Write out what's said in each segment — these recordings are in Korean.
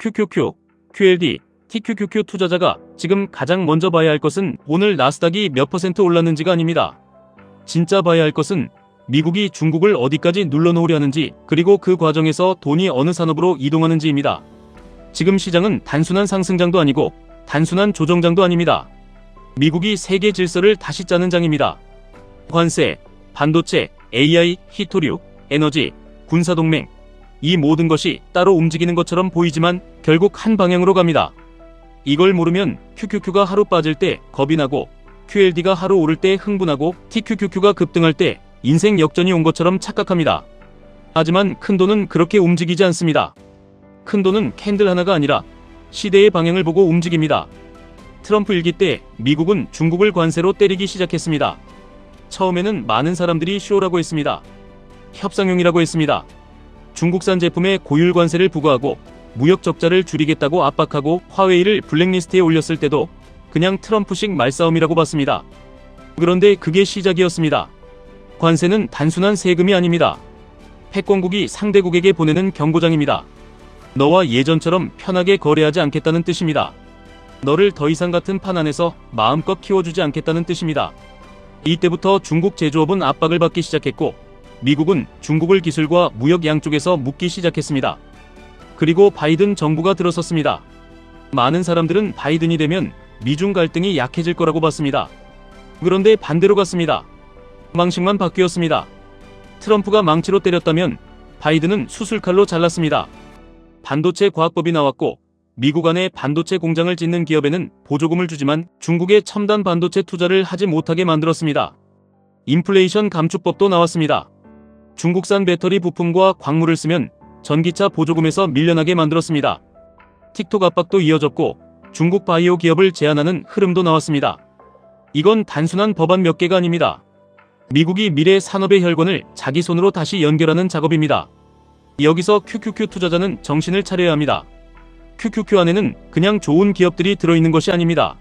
QQQ, QLD, TQQQ 투자자가 지금 가장 먼저 봐야 할 것은 오늘 나스닥이 몇 % 올랐는지가 아닙니다. 진짜 봐야 할 것은 미국이 중국을 어디까지 눌러놓으려 하는지, 그리고 그 과정에서 돈이 어느 산업으로 이동하는지입니다. 지금 시장은 단순한 상승장도 아니고 단순한 조정장도 아닙니다. 미국이 세계 질서를 다시 짜는 장입니다. 관세, 반도체, AI, 히토류, 에너지, 군사동맹, 이 모든 것이 따로 움직이는 것처럼 보이지만 결국 한 방향으로 갑니다. 이걸 모르면 QQQ가 하루 빠질 때 겁이 나고, QLD가 하루 오를 때 흥분하고, TQQQ가 급등할 때 인생 역전이 온 것처럼 착각합니다. 하지만 큰돈은 그렇게 움직이지 않습니다. 큰돈은 캔들 하나가 아니라 시대의 방향을 보고 움직입니다. 트럼프 일기 때 미국은 중국을 관세로 때리기 시작했습니다. 처음에는 많은 사람들이 쇼라고 했습니다. 협상용이라고 했습니다. 중국산 제품에 고율 관세를 부과하고 무역 적자를 줄이겠다고 압박하고 화웨이를 블랙리스트에 올렸을 때도 그냥 트럼프식 말싸움이라고 봤습니다. 그런데 그게 시작이었습니다. 관세는 단순한 세금이 아닙니다. 패권국이 상대국에게 보내는 경고장입니다. 너와 예전처럼 편하게 거래하지 않겠다는 뜻입니다. 너를 더 이상 같은 판 안에서 마음껏 키워주지 않겠다는 뜻입니다. 이때부터 중국 제조업은 압박을 받기 시작했고, 미국은 중국을 기술과 무역 양쪽에서 묶기 시작했습니다. 그리고 바이든 정부가 들어섰습니다. 많은 사람들은 바이든이 되면 미중 갈등이 약해질 거라고 봤습니다. 그런데 반대로 갔습니다. 망식만 바뀌었습니다. 트럼프가 망치로 때렸다면 바이든은 수술칼로 잘랐습니다. 반도체 과학법이 나왔고, 미국 안에 반도체 공장을 짓는 기업에는 보조금을 주지만 중국의 첨단 반도체 투자를 하지 못하게 만들었습니다. 인플레이션 감축법도 나왔습니다. 중국산 배터리 부품과 광물을 쓰면 전기차 보조금에서 밀려나게 만들었습니다. 틱톡 압박도 이어졌고, 중국 바이오 기업을 제한하는 흐름도 나왔습니다. 이건 단순한 법안 몇 개가 아닙니다. 미국이 미래 산업의 혈관을 자기 손으로 다시 연결하는 작업입니다. 여기서 QQQ 투자자는 정신을 차려야 합니다. QQQ 안에는 그냥 좋은 기업들이 들어있는 것이 아닙니다.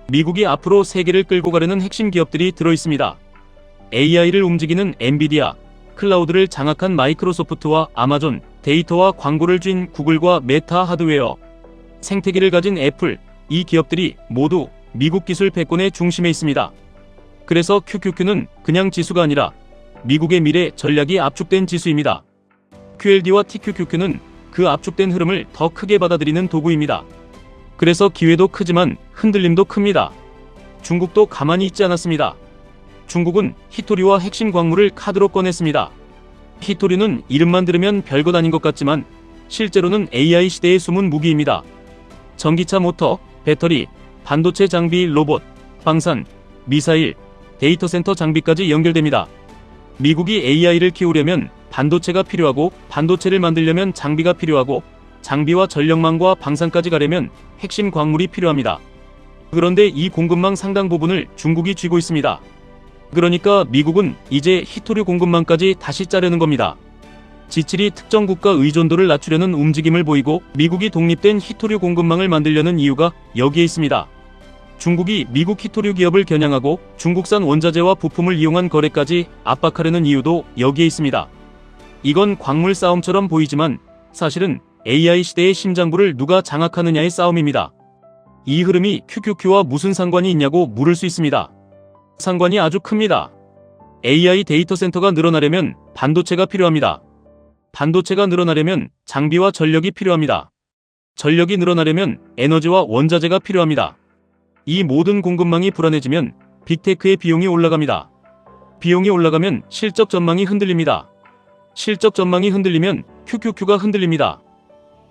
미국이 앞으로 세계를 끌고 가려는 핵심 기업들이 들어있습니다. AI를 움직이는 엔비디아, 클라우드를 장악한 마이크로소프트와 아마존, 데이터와 광고를 쥔 구글과 메타 하드웨어, 생태계를 가진 애플, 이 기업들이 모두 미국 기술 패권의 중심에 있습니다. 그래서 QQQ는 그냥 지수가 아니라 미국의 미래 전략이 압축된 지수입니다. QLD와 TQQQ는 그 압축된 흐름을 더 크게 받아들이는 도구입니다. 그래서 기회도 크지만 흔들림도 큽니다. 중국도 가만히 있지 않았습니다. 중국은 히토류와 핵심 광물을 카드로 꺼냈습니다. 히토류는 이름만 들으면 별것 아닌 것 같지만 실제로는 AI 시대의 숨은 무기입니다. 전기차 모터, 배터리, 반도체 장비, 로봇, 방산, 미사일, 데이터 센터 장비까지 연결됩니다. 미국이 AI를 키우려면 반도체가 필요하고, 반도체를 만들려면 장비가 필요하고, 장비와 전력망과 방산까지 가려면 핵심 광물이 필요합니다. 그런데 이 공급망 상당 부분을 중국이 쥐고 있습니다. 그러니까 미국은 이제 히토류 공급망까지 다시 짜려는 겁니다. G7이 특정 국가 의존도를 낮추려는 움직임을 보이고, 미국이 독립된 히토류 공급망을 만들려는 이유가 여기에 있습니다. 중국이 미국 히토류 기업을 겨냥하고 중국산 원자재와 부품을 이용한 거래까지 압박하려는 이유도 여기에 있습니다. 이건 광물 싸움처럼 보이지만 사실은 AI 시대의 심장부를 누가 장악하느냐의 싸움입니다. 이 흐름이 QQQ와 무슨 상관이 있냐고 물을 수 있습니다. 상관이 아주 큽니다. AI 데이터 센터가 늘어나려면 반도체가 필요합니다. 반도체가 늘어나려면 장비와 전력이 필요합니다. 전력이 늘어나려면 에너지와 원자재가 필요합니다. 이 모든 공급망이 불안해지면 빅테크의 비용이 올라갑니다. 비용이 올라가면 실적 전망이 흔들립니다. 실적 전망이 흔들리면 QQQ가 흔들립니다.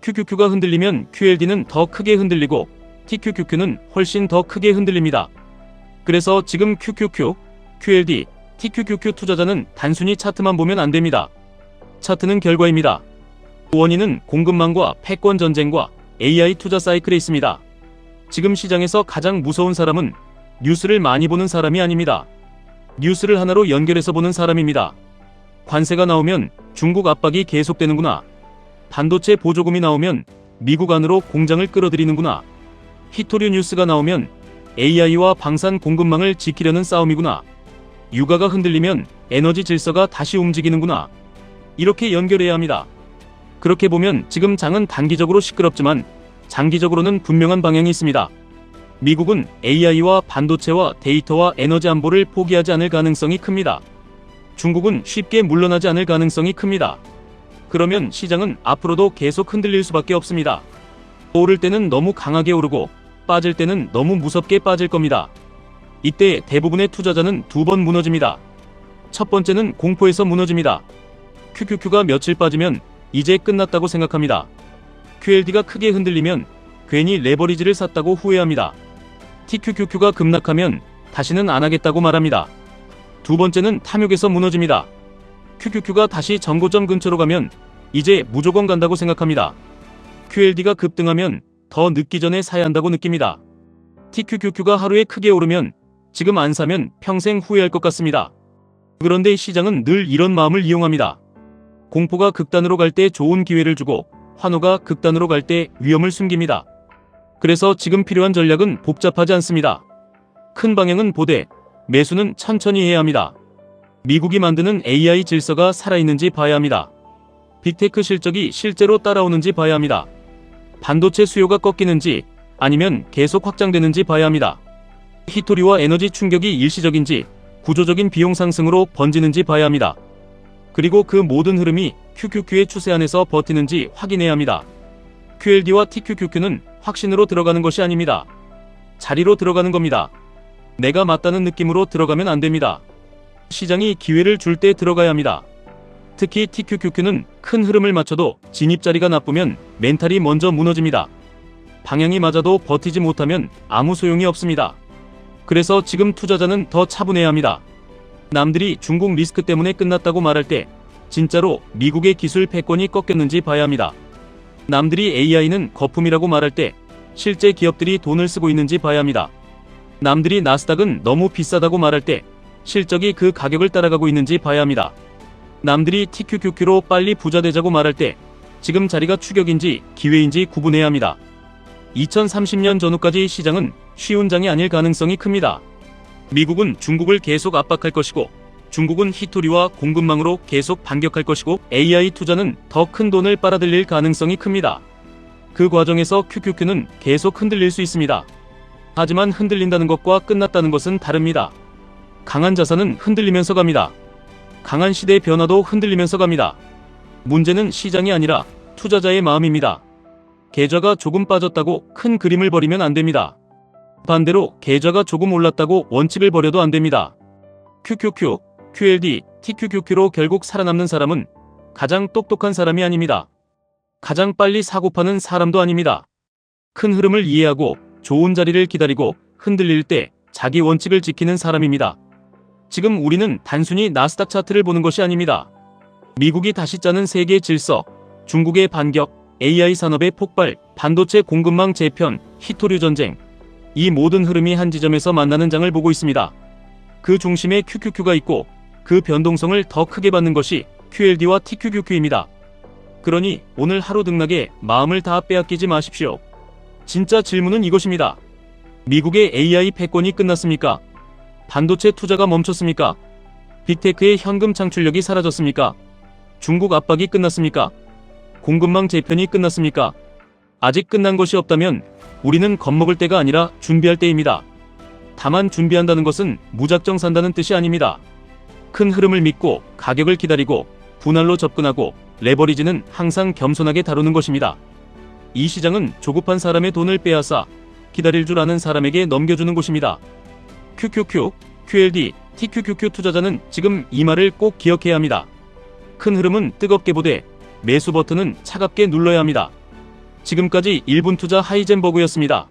QQQ가 흔들리면 QLD는 더 크게 흔들리고 TQQQ는 훨씬 더 크게 흔들립니다. 그래서 지금 QQQ, QLD, TQQQ 투자자는 단순히 차트만 보면 안 됩니다. 차트는 결과입니다. 원인은 공급망과 패권 전쟁과 AI 투자 사이클에 있습니다. 지금 시장에서 가장 무서운 사람은 뉴스를 많이 보는 사람이 아닙니다. 뉴스를 하나로 연결해서 보는 사람입니다. 관세가 나오면 중국 압박이 계속되는구나. 반도체 보조금이 나오면 미국 안으로 공장을 끌어들이는구나. 히토류 뉴스가 나오면 AI와 방산 공급망을 지키려는 싸움이구나. 유가가 흔들리면 에너지 질서가 다시 움직이는구나. 이렇게 연결해야 합니다. 그렇게 보면 지금 장은 단기적으로 시끄럽지만 장기적으로는 분명한 방향이 있습니다. 미국은 AI와 반도체와 데이터와 에너지 안보를 포기하지 않을 가능성이 큽니다. 중국은 쉽게 물러나지 않을 가능성이 큽니다. 그러면 시장은 앞으로도 계속 흔들릴 수밖에 없습니다. 오를 때는 너무 강하게 오르고 빠질 때는 너무 무섭게 빠질 겁니다. 이때 대부분의 투자자는 두 번 무너집니다. 첫 번째는 공포에서 무너집니다. QQQ가 며칠 빠지면 이제 끝났다고 생각합니다. QLD가 크게 흔들리면 괜히 레버리지를 샀다고 후회합니다. TQQQ가 급락하면 다시는 안 하겠다고 말합니다. 두 번째는 탐욕에서 무너집니다. QQQ가 다시 전고점 근처로 가면 이제 무조건 간다고 생각합니다. QLD가 급등하면 더 늦기 전에 사야 한다고 느낍니다. TQQQ가 하루에 크게 오르면 지금 안 사면 평생 후회할 것 같습니다. 그런데 시장은 늘 이런 마음을 이용합니다. 공포가 극단으로 갈 때 좋은 기회를 주고 환호가 극단으로 갈 때 위험을 숨깁니다. 그래서 지금 필요한 전략은 복잡하지 않습니다. 큰 방향은 보되 매수는 천천히 해야 합니다. 미국이 만드는 AI 질서가 살아있는지 봐야 합니다. 빅테크 실적이 실제로 따라오는지 봐야 합니다. 반도체 수요가 꺾이는지 아니면 계속 확장되는지 봐야 합니다. 히토리와 에너지 충격이 일시적인지 구조적인 비용 상승으로 번지는지 봐야 합니다. 그리고 그 모든 흐름이 QQQ의 추세 안에서 버티는지 확인해야 합니다. QLD와 TQQQ는 확신으로 들어가는 것이 아닙니다. 자리로 들어가는 겁니다. 내가 맞다는 느낌으로 들어가면 안 됩니다. 시장이 기회를 줄 때 들어가야 합니다. 특히 TQQQ는 큰 흐름을 맞춰도 진입 자리가 나쁘면 멘탈이 먼저 무너집니다. 방향이 맞아도 버티지 못하면 아무 소용이 없습니다. 그래서 지금 투자자는 더 차분해야 합니다. 남들이 중국 리스크 때문에 끝났다고 말할 때 진짜로 미국의 기술 패권이 꺾였는지 봐야 합니다. 남들이 AI는 거품이라고 말할 때 실제 기업들이 돈을 쓰고 있는지 봐야 합니다. 남들이 나스닥은 너무 비싸다고 말할 때 실적이 그 가격을 따라가고 있는지 봐야 합니다. 남들이 TQQQ로 빨리 부자 되자고 말할 때 지금 자리가 추격인지 기회인지 구분해야 합니다. 2030년 전후까지 시장은 쉬운 장이 아닐 가능성이 큽니다. 미국은 중국을 계속 압박할 것이고 중국은 히토리와 공급망으로 계속 반격할 것이고 AI 투자는 더 큰 돈을 빨아들일 가능성이 큽니다. 그 과정에서 QQQ는 계속 흔들릴 수 있습니다. 하지만 흔들린다는 것과 끝났다는 것은 다릅니다. 강한 자산은 흔들리면서 갑니다. 강한 시대의 변화도 흔들리면서 갑니다. 문제는 시장이 아니라 투자자의 마음입니다. 계좌가 조금 빠졌다고 큰 그림을 버리면 안 됩니다. 반대로 계좌가 조금 올랐다고 원칙을 버려도 안 됩니다. QQQ, QLD, TQQQ로 결국 살아남는 사람은 가장 똑똑한 사람이 아닙니다. 가장 빨리 사고 파는 사람도 아닙니다. 큰 흐름을 이해하고 좋은 자리를 기다리고 흔들릴 때 자기 원칙을 지키는 사람입니다. 지금 우리는 단순히 나스닥 차트를 보는 것이 아닙니다. 미국이 다시 짜는 세계 질서, 중국의 반격, AI 산업의 폭발, 반도체 공급망 재편, 히토류 전쟁, 이 모든 흐름이 한 지점에서 만나는 장을 보고 있습니다. 그 중심에 QQQ가 있고 그 변동성을 더 크게 받는 것이 QLD와 TQQQ입니다. 그러니 오늘 하루 등락에 마음을 다 빼앗기지 마십시오. 진짜 질문은 이것입니다. 미국의 AI 패권이 끝났습니까? 반도체 투자가 멈췄습니까? 빅테크의 현금 창출력이 사라졌습니까? 중국 압박이 끝났습니까? 공급망 재편이 끝났습니까? 아직 끝난 것이 없다면 우리는 겁먹을 때가 아니라 준비할 때입니다. 다만 준비한다는 것은 무작정 산다는 뜻이 아닙니다. 큰 흐름을 믿고 가격을 기다리고 분할로 접근하고 레버리지는 항상 겸손하게 다루는 것입니다. 이 시장은 조급한 사람의 돈을 빼앗아 기다릴 줄 아는 사람에게 넘겨주는 곳입니다. QQQ, QLD, TQQQ 투자자는 지금 이 말을 꼭 기억해야 합니다. 큰 흐름은 뜨겁게 보되 매수 버튼은 차갑게 눌러야 합니다. 지금까지 1분 투자 하이젠버그였습니다.